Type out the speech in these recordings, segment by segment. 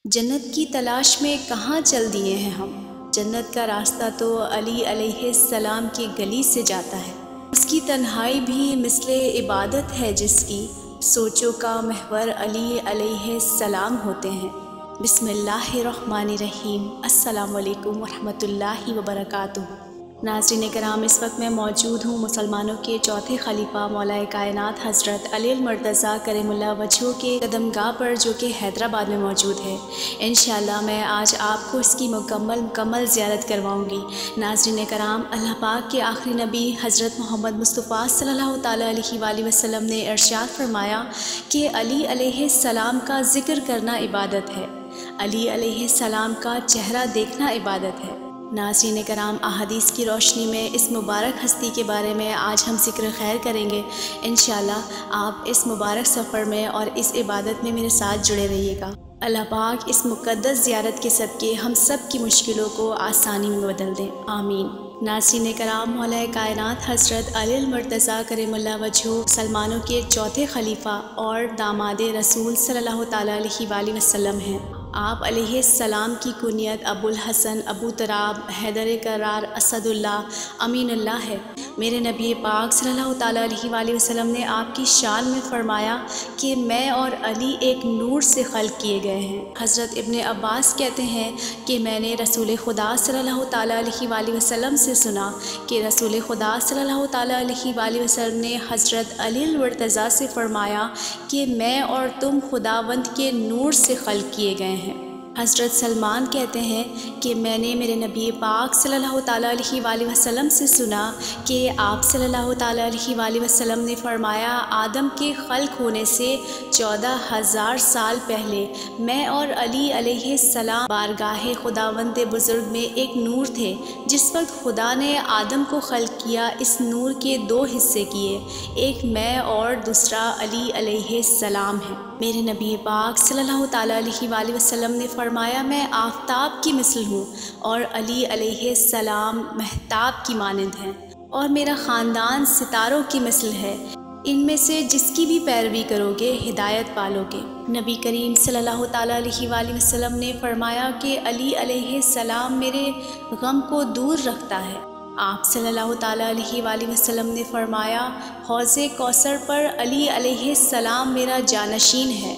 जन्नत की तलाश में कहाँ चल दिए हैं हम। जन्नत का रास्ता तो अली अलैहिस्सलाम की गली से जाता है। उसकी तन्हाई भी मिसले इबादत है जिसकी, सोचों का महवर अली अलैहिस्सलाम होते हैं। बिस्मिल्लाहिर्रहमानिर्रहीम। अस्सलामु अलैकुम वरहमतुल्लाहि वबरकातुहू। नाज़रीन कराम, इस वक्त मैं मौजूद हूँ मुसलमानों के चौथे खलीफा मौलाए कायनात हज़रत अली मुर्तज़ा करीमुल्लाह वजहू के कदमगाह पर, जो कि हैदराबाद में मौजूद है। इंशाअल्लाह मैं आज आपको इसकी मुकम्मल ज़ियारत करवाऊँगी। नाज़रीन कराम, अल्लाह पाक के आखिरी नबी हज़रत मोहम्मद मुस्तफ़ा सल्लल्लाहु ताला अलैहि वसल्लम ने इरशाद फरमाया कि अली अलैहिस्सलाम का ज़िक्र करना इबादत है, अली अलैहिस्सलाम का चेहरा देखना इबादत है। नाज़रीन कराम, अहादीस की रोशनी में इस मुबारक हस्ती के बारे में आज हम ज़िक्र खैर करेंगे। इंशाअल्लाह आप इस मुबारक सफ़र में और इस इबादत में मेरे साथ जुड़े रहिएगा। अल्लाह पाक इस मुक़द्दस ज़ियारत के सदक़े हम सब की मुश्किलों को आसानी में बदल दें, आमीन। नाज़रीन कराम, मौलाए कायनात हज़रत अली मुर्तज़ा करीमुल्लाह वजहू मुसलमानों के चौथे खलीफा और दामाद रसूल सल्लल्लाहु ताला अलैहि वसल्लम हैं। आप अलैहिस्सलाम की कुनियत अबुल हसन, अबू तराब, हैदर करार, असदुल्लाह, अमीनुल्लाह है। मेरे नबी पाक सल्लल्लाहु ताला अलैहि वसल्लम ने आपकी शान में फ़रमाया कि मैं और अली एक नूर से खल्क़ किए गए हैं। हज़रत इब्ने अब्बास कहते हैं कि मैंने रसूल खुदा सल्लल्लाहु ताला अलैहि वसल्लम से सुना कि रसूल खुदा सल्लल्लाहु ताला अलैहि वसल्लम ने हज़रत अली मुर्तज़ा से फ़रमाया कि मैं और तुम खुदावंद के नूर से खल्क़ किए गए हैं। हज़रत सलमान कहते हैं कि मैंने मेरे नबी पाक सल्लल्लाहु ताला अलैहि वसल्लम से सुना कि आप सल्लल्लाहु ताला अलैहि वसल्लम ने फ़रमाया, आदम के खल्क़ होने से 14,000 साल पहले मैं और अली अलैहिस्सलाम बारगाहे खुदावंद बुज़ुर्ग में एक नूर थे। जिस वक्त खुदा ने आदम को खल्क़ किया, इस नूर के दो हिस्से किए, एक मैं और दूसरा अली अलैहिस्सलाम है। मेरे नबी पाक सल्लल्लाहु ताला अलैहि वसल्लम ने फरमाया, मैं आफ़ताब की मिसल हूँ और अली अलैहिस्सलाम महताब की मानंद हैं, और मेरा ख़ानदान सितारों की मिसल है। इनमें से जिसकी भी पैरवी करोगे हिदायत पालोगे। नबी करीम सल्लल्लाहु ताला अलैहि वसल्लम ने फरमाया कि अली अलैहिस्सलाम मेरे गम को दूर रखता है। आप सल्लल्लाहु ताला अलैहि वसल्लम ने फरमाया, हौज़े कौसर पर अली अलैहिस्सलाम मेरा जानशीन है।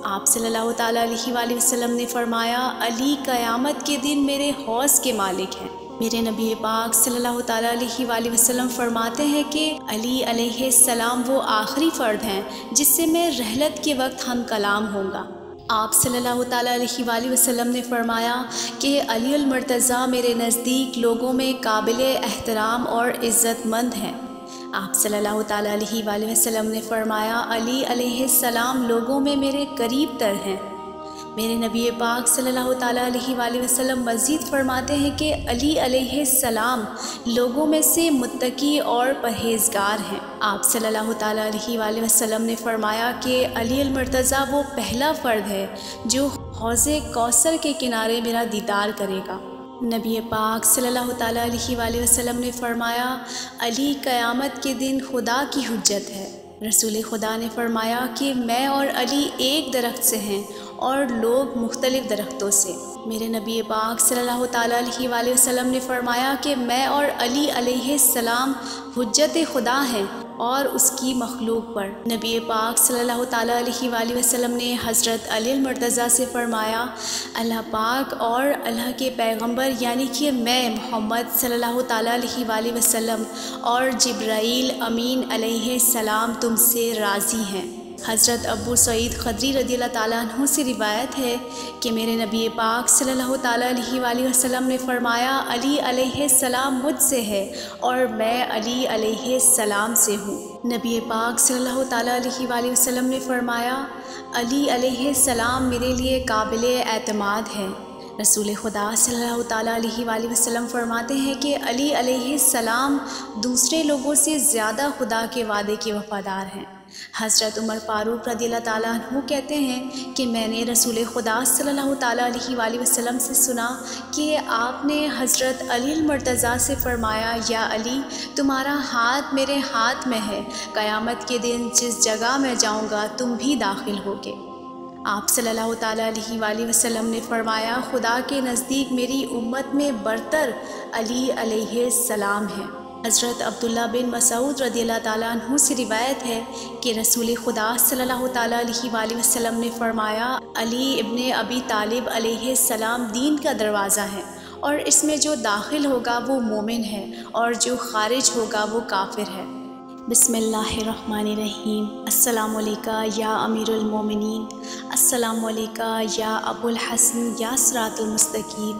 आप सल्लल्लाहु ताला अलैहि वसल्लम ने फरमाया, अली क़यामत के दिन मेरे हौज़ के मालिक हैं। मेरे नबी पाक सल्लल्लाहु ताला अलैहि वसल्लम फरमाते हैं कि अली अलैहिस्सलाम वो आखिरी फ़र्द हैं जिससे मैं रहलत के वक्त हम कलाम होगा। आप सल्लल्लाहु ताला अलैहि वसल्लम ने फरमाया कि अली अल मुर्तज़ा मेरे नज़दीक लोगों में काबिल एहतराम और इज़्ज़तमंद हैं। आप सल्लल्लाहु ताला अलैहि वसल्लम ने फरमाया, अली अलैहिस्सलाम लोगों में मेरे करीब तर हैं। मेरे नबी पाक सल्लल्लाहु ताला अलैहि वसल्लम मज़ीद फरमाते हैं कि अली अलैहिस्सलाम लोगों में से मुत्तकी और परहेज़गार हैं। आप सल्लल्लाहु ताला अलैहि वसल्लम ने फरमाया कि अली अल मुर्तज़ा वो पहला फ़र्द है जो हौज़े कौसर के किनारे मेरा दीदार करेगा। नबी पाक सल्लल्लाहु ताला अलैहि वसल्लम ने फरमाया, अली क़यामत के दिन खुदा की हुज्जत है। रसूल खुदा ने फरमाया कि मैं और अली एक दरख्त से हैं और लोग मुख्तलिफ़ दरख्तों से। मेरे नबी पाक सल्लल्लाहु ताला अलैहि वसल्लम ने फरमाया कि मैं और अली अलैहिस्सलाम हुज्जत खुदा हैं और उसकी मखलूक पर। नबी पाक सल्लल्लाहु ताला अलैहि वसल्लम ने हज़रत अली मुर्तज़ा से फ़रमाया, अल्लाह पाक और अल्लाह के पैगंबर यानी कि मैं मोहम्मद सल्लल्लाहु ताला अलैहि वसल्लम और जिब्राईल अमीन अलैहिस्सलाम तुमसे राज़ी हैं। हज़रत अबू सईद ख़दरी रज़ियल्लाहु ताला अन्हु से रिवायत है कि मेरे नबी पाक सल्लल्लाहु ताला अलैहि वसल्लम ने फ़रमाया, अली अलैहिस्सलाम मुझसे है और मैं अली अलैहिस्सलाम से हूँ। नबी पाक सल्लल्लाहु ताला अलैहि वसल्लम ने फ़रमाया, अली अलैहिस्सलाम मेरे लिए काबिल एतमाद है। रसूल खुदा सल्लल्लाहु ताला अलैहि वसल्लम फरमाते हैं कि अली अलैहिस्सलाम दूसरे लोगों से ज़्यादा खुदा के वादे के वफ़ादार हैं। हज़रत उमर फ़ारूक रज़ियल्लाहु ताला अन्हु कहते हैं कि मैंने रसूल खुदा सल्लल्लाहु ताला अलैहि वसल्लम से सुना कि आपने हज़रत अली मुर्तज़ा से फ़रमाया, या अली तुम्हारा हाथ मेरे हाथ में है, क़यामत के दिन जिस जगह मैं जाऊँगा तुम भी दाखिल होगे। आप सल्लल्लाहु ताला अलैहि वसल्लम ने फरमाया, खुदा के नज़दीक मेरी उम्मत में बरतर अली अलैहिस्सलाम है। हज़रत अब्दुल्ला बिन मसूद रज़ियल्लाहु ताला अन्हु से रिवायत है कि रसूल खुदा सल्लल्लाहु ताला अलैहि वसल्लम ने फरमाया, अली इब्ने अबी तालिब अलैहिस्सलाम दीन का दरवाज़ा है और इसमें जो दाखिल होगा वो मोमिन है और जो खारिज होगा वो काफिर है। बिस्मिल्लाहिर्रहमानिर्रहीम। अस्सलामु अलैका या अमीरुल मोमिनीन, अस्सलामु अलैका या अबुल हसन या सिरातुल मुस्तकीम,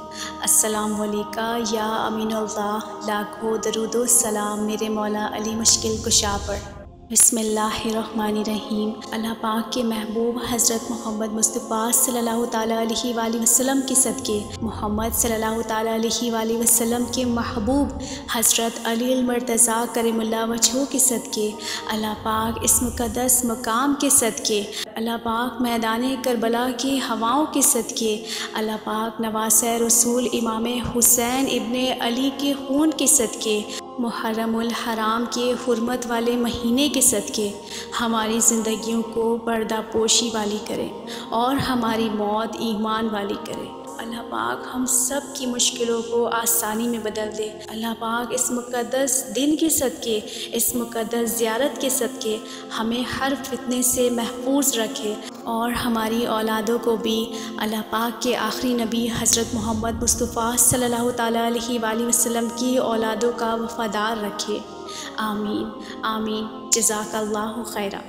अस्सलामु अलैका या अमीनुल्लाह। लाखों दरूदो सलाम मेरे मौला अली मुश्किल कुशा पर। बिस्मिल्लाहिर्रहमानिर्रहीम। अल्लाह पाक के महबूब हज़रत मोहम्मद मुस्तफ़ा सल्लल्लाहु ताला अलैहि वसल्लम के सदक़े, मोहम्मद सल्लल्लाहु ताला अलैहि वसल्लम के महबूब हज़रत अली मुर्तज़ा करीमुल्लाह वजहू के सदक़े, अल्लाह पाक इस मुक़द्दस मकाम के सदक़े, अल्लाह पाक मैदान करबला की हवाओं के सदक़े, अल्लाह पाक नवासे रसूल इमाम हुसैन इब्ने अली के खून के सदक़े, मुहर्रमुल हराम के हुर्मत वाले महीने के सदक़े हमारी ज़िंदगियों को पर्दा पोशी वाली करे और हमारी मौत ईमान वाली करे। अल्लाह पाक हम सब की मुश्किलों को आसानी में बदल दे। अल्लाह पाक इस मुक़द्दस दिन के सदक़े, इस मुक़द्दस ज़ियारत के सदक़े हमें हर फितने से महफूज रखे और हमारी औलादों को भी अल्लाह पाक के आखिरी नबी हज़रत मोहम्मद मुस्तफ़ा सल्लल्लाहु ताला अलैहि वसल्लम की औलादों का वफ़ादार रखे। आमीन आमीन। जज़ाकल्लाहु खैरा।